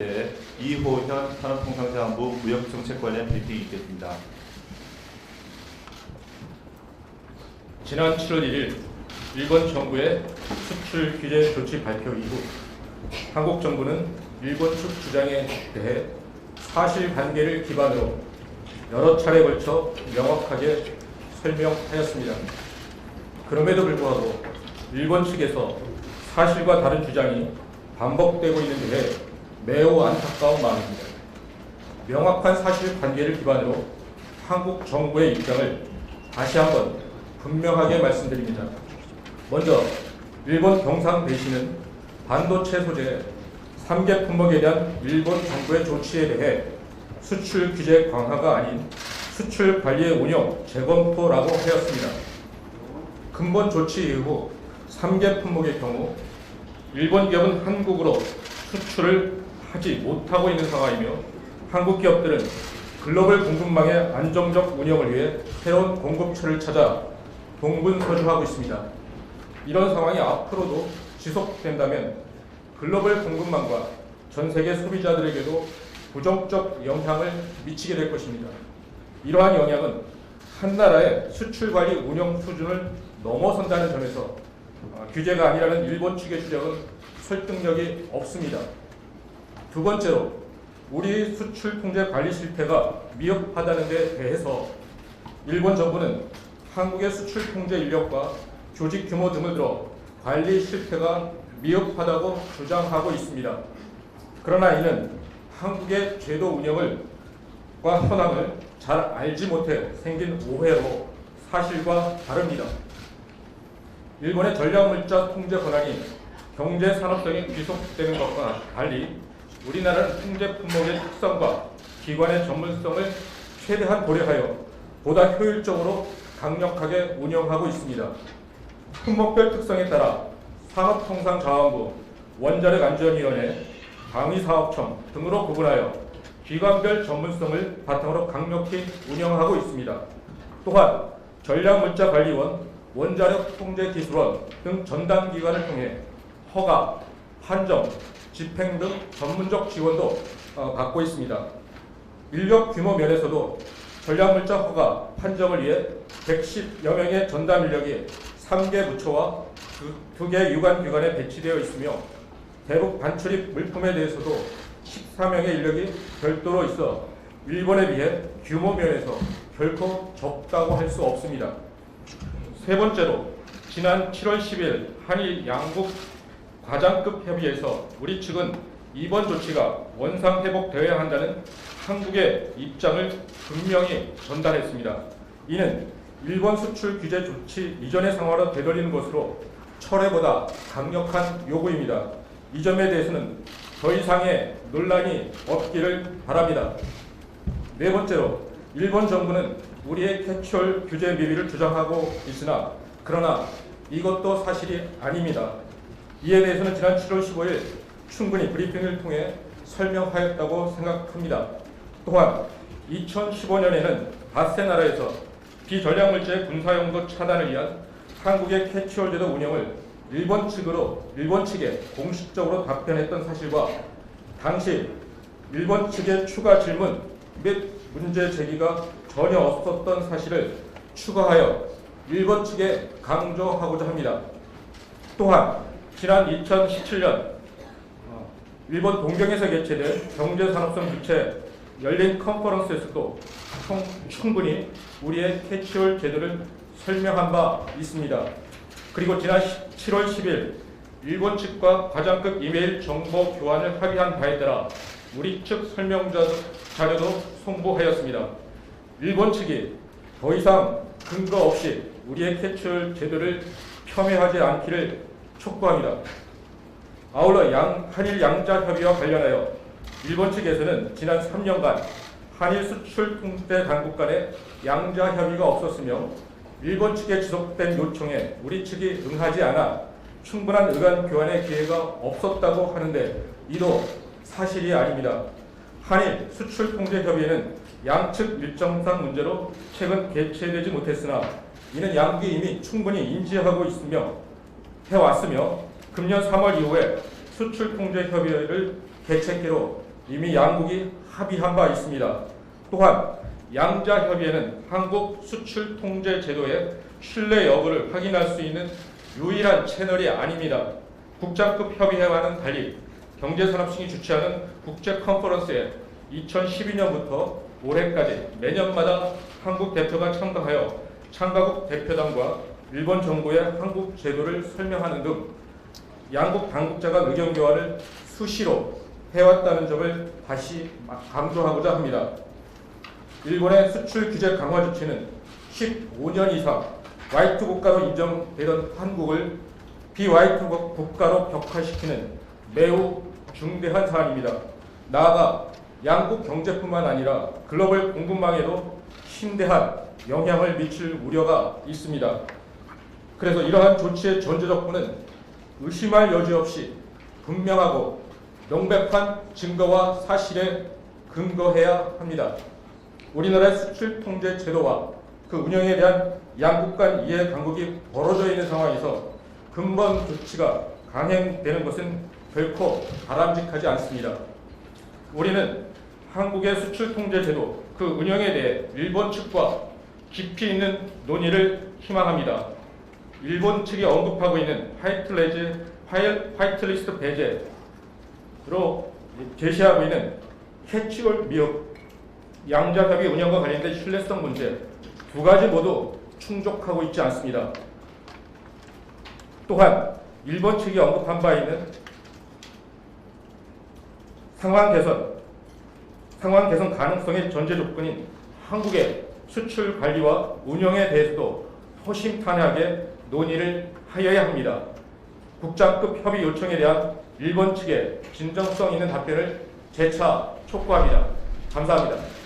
네, 이호현 산업통상자원부 무역정책관련 브리핑이 있겠습니다. 지난 7월 1일 일본 정부의 수출 규제 조치 발표 이후 한국 정부는 일본 측 주장에 대해 사실관계를 기반으로 여러 차례 걸쳐 명확하게 설명하였습니다. 그럼에도 불구하고 일본 측에서 사실과 다른 주장이 반복되고 있는 데에 매우 안타까운 마음입니다. 명확한 사실관계를 기반으로 한국 정부의 입장을 다시 한번 분명하게 말씀드립니다. 먼저 일본 경상대신은 반도체 소재 3개 품목에 대한 일본 정부의 조치에 대해 수출 규제 강화가 아닌 수출 관리의 운영 재검토라고 하였습니다. 근본 조치 이후 3개 품목의 경우 일본 기업은 한국으로 수출을 하지 못하고 있는 상황이며 한국 기업들은 글로벌 공급망의 안정적 운영을 위해 새로운 공급처를 찾아 동분서주하고 있습니다. 이런 상황이 앞으로도 지속된다면 글로벌 공급망과 전 세계 소비자들에게도 부정적 영향을 미치게 될 것입니다. 이러한 영향은 한 나라의 수출 관리 운영 수준을 넘어선다는 점에서 규제가 아니라는 일본 측의 주장은 설득력이 없습니다. 두 번째로 우리 수출 통제 관리 실태가 미흡하다는 데 대해서 일본 정부는 한국의 수출 통제 인력과 조직 규모 등을 들어 관리 실태가 미흡하다고 주장하고 있습니다. 그러나 이는 한국의 제도 운영과 현황을 잘 알지 못해 생긴 오해로 사실과 다릅니다. 일본의 전략물자 통제 권한이 경제 산업성에 귀속되는 것과 달리 우리나라는 통제 품목의 특성과 기관의 전문성을 최대한 고려하여 보다 효율적으로 강력하게 운영하고 있습니다. 품목별 특성에 따라 산업통상자원부, 원자력안전위원회, 방위사업청 등으로 구분하여 기관별 전문성을 바탕으로 강력히 운영하고 있습니다. 또한 전략물자관리원, 원자력통제기술원 등 전담기관을 통해 허가, 판정, 집행 등 전문적 지원도 받고 있습니다. 인력 규모 면에서도 전략물자 허가, 판정을 위해 110여 명의 전담 인력이 3개 부처와 2개 유관기관에 배치되어 있으며 대북 반출입 물품에 대해서도 14명의 인력이 별도로 있어 일본에 비해 규모 면에서 결코 적다고 할 수 없습니다. 세 번째로 지난 7월 10일 한일 양국 과장급 협의에서 우리 측은 이번 조치가 원상 회복되어야 한다는 한국의 입장을 분명히 전달했습니다. 이는 일본 수출 규제 조치 이전의 상황으로 되돌리는 것으로 철회보다 강력한 요구입니다. 이 점에 대해서는 더 이상의 논란이 없기를 바랍니다. 네 번째로 일본 정부는 우리의 캐치홀 규제 미비를 주장하고 있으나 그러나 이것도 사실이 아닙니다. 이에 대해서는 지난 7월 15일 충분히 브리핑을 통해 설명하였다고 생각합니다. 또한 2015년에는 닷새 나라에서 비전략물자의 군사용도 차단을 위한 한국의 캐치홀 제도 운영을 일본 측에 공식적으로 답변했던 사실과 당시 일본 측의 추가 질문 및 문제 제기가 전혀 없었던 사실을 추가하여 일본 측에 강조하고자 합니다. 또한 지난 2017년 일본 동경에서 개최된 경제산업성 주최 열린 컨퍼런스에서도 충분히 우리의 캐치홀 제도를 설명한 바 있습니다. 그리고 지난 7월 10일 일본 측과 과장급 이메일 정보 교환을 합의한 바에 따라 우리 측 설명 자료도 송부하였습니다. 일본 측이 더 이상 근거 없이 우리의 캐치홀 제도를 폄훼하지 않기를 촉구합니다. 아울러 한일 양자 협의와 관련하여 일본 측에서는 지난 3년간 한일 수출 통제 당국 간의 양자 협의가 없었으며 일본 측의 지속된 요청에 우리 측이 응하지 않아 충분한 의견 교환의 기회가 없었다고 하는데 이도 사실이 아닙니다. 한일 수출 통제 협의회는 양측 일정상 문제로 최근 개최되지 못했으나 이는 양국이 이미 충분히 인지하고 해왔으며 금년 3월 이후에 수출 통제 협의회를 개최기로 이미 양국이 합의한 바 있습니다. 또한 양자 협의회는 한국 수출 통제 제도의 신뢰 여부를 확인할 수 있는 유일한 채널이 아닙니다. 국장급 협의회와는 달리 경제산업청이 주최하는 국제 컨퍼런스에 2012년부터 올해까지 매년마다 한국 대표가 참가하여 참가국 대표단과 일본 정부의 한국 제도를 설명하는 등 양국 당국자 간 의견 교환을 수시로 해왔다는 점을 다시 강조하고자 합니다. 일본의 수출 규제 강화 조치는 15년 이상 화이트 국가로 인정되던 한국을 비화이트 국가로 격화시키는 매우 중대한 사안입니다. 나아가 양국 경제뿐만 아니라 글로벌 공급망에도 심대한 영향을 미칠 우려가 있습니다. 그래서 이러한 조치의 전제 조건은 의심할 여지 없이 분명하고 명백한 증거와 사실에 근거해야 합니다. 우리나라의 수출 통제 제도와 그 운영에 대한 양국 간 이해 강국이 벌어져 있는 상황에서 근본 조치가 강행되는 것은 결코 바람직하지 않습니다. 우리는 한국의 수출 통제 제도 그 운영에 대해 일본 측과 깊이 있는 논의를 희망합니다. 일본 측이 언급하고 있는 화이트리스트 배제로 제시하고 있는 캐치올 미흡 양자협의 운영과 관련된 신뢰성 문제 두 가지 모두 충족하고 있지 않습니다. 또한 일본 측이 언급한 바 있는 상황 개선 가능성의 전제 조건인 한국의 수출 관리와 운영에 대해서도 허심탄회하게 논의를 하여야 합니다. 국장급 협의 요청에 대한 일본 측의 진정성 있는 답변을 재차 촉구합니다. 감사합니다.